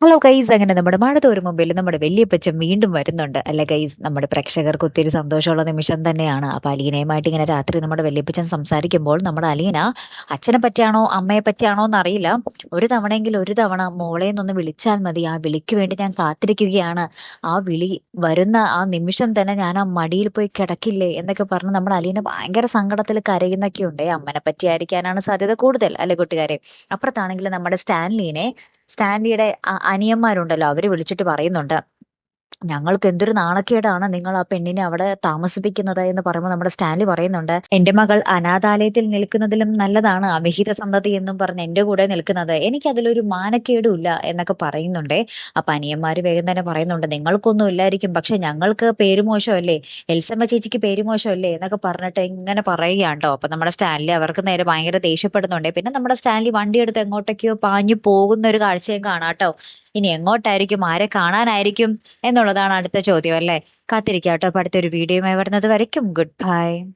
Hello guys, അങ്ങനെ നമ്മുടെ മഴ തോരും മുമ്പിൽ നമ്മുടെ വല്യപ്പച്ചൻ വീണ്ടും വരുന്നുണ്ട് അല്ലെ ഗൈസ്. നമ്മുടെ പ്രേക്ഷകർക്ക് ഒത്തിരി സന്തോഷമുള്ള നിമിഷം തന്നെയാണ്. അപ്പൊ അലീനയുമായിട്ട് ഇങ്ങനെ രാത്രി നമ്മുടെ വല്യപ്പച്ചൻ സംസാരിക്കുമ്പോൾ നമ്മുടെ അലീന അച്ഛനെ പറ്റിയാണോ അമ്മയെ പറ്റിയാണോ എന്നറിയില്ല, ഒരു തവണയെങ്കിൽ ഒരു തവണ മോളെ എന്നൊന്ന് വിളിച്ചാൽ മതി, ആ വിളിക്ക് വേണ്ടി ഞാൻ കാത്തിരിക്കുകയാണ്, ആ വിളി വരുന്ന ആ നിമിഷം തന്നെ ഞാൻ ആ മടിയിൽ പോയി കിടക്കില്ലേ എന്നൊക്കെ പറഞ്ഞ് നമ്മുടെ അലീന ഭയങ്കര സങ്കടത്തിൽ കരയുന്നൊക്കെ ഉണ്ട്. അമ്മനെ പറ്റിയായിരിക്കാനാണ് സാധ്യത കൂടുതൽ അല്ലെ കൂട്ടുകാരെ. അപ്പുറത്താണെങ്കിൽ നമ്മുടെ സ്റ്റാൻലിയുടെ അനിയന്മാരുണ്ടല്ലോ, അവര് വിളിച്ചിട്ട് പറയുന്നുണ്ട്, ഞങ്ങൾക്ക് എന്തൊരു നാണക്കേടാണ് നിങ്ങൾ ആ പെണ്ണിനെ അവിടെ താമസിപ്പിക്കുന്നത് എന്ന് പറയുമ്പോൾ നമ്മുടെ സ്റ്റാൻലി പറയുന്നുണ്ട്, എന്റെ മകൾ അനാഥാലയത്തിൽ നിൽക്കുന്നതിലും നല്ലതാണ് അവിഹിത സന്തതി എന്നും പറഞ്ഞ് എന്റെ കൂടെ നിൽക്കുന്നത്, എനിക്ക് അതിലൊരു മാനക്കേടുമില്ല എന്നൊക്കെ പറയുന്നുണ്ടേ. അപ്പൊ അനിയന്മാര് വേഗം തന്നെ പറയുന്നുണ്ട്, നിങ്ങൾക്കൊന്നും ഇല്ലായിരിക്കും, പക്ഷെ ഞങ്ങൾക്ക് പേരുമോശമല്ലേ, എൽസമ്മ ചേച്ചിക്ക് പേരുമോശമല്ലേ എന്നൊക്കെ പറഞ്ഞിട്ട് ഇങ്ങനെ പറയുകയാണ്ടോ. അപ്പൊ നമ്മുടെ സ്റ്റാൻലി അവർക്ക് നേരെ ഭയങ്കര ദേഷ്യപ്പെടുന്നുണ്ട്. പിന്നെ നമ്മുടെ സ്റ്റാൻലി വണ്ടിയെടുത്ത് എങ്ങോട്ടൊക്കെയോ പാഞ്ഞു പോകുന്ന ഒരു കാഴ്ചയും കാണാട്ടോ. ഇനി എങ്ങോട്ടായിരിക്കും, ആരെ കാണാനായിരിക്കും എന്നുള്ളതാണ് അടുത്ത ചോദ്യം അല്ലേ. കാത്തിരിക്കാട്ടോ. അപ്പൊ അടുത്തൊരു വീഡിയോയുമായി വരുന്നത് വരയ്ക്കും ഗുഡ് ബൈ.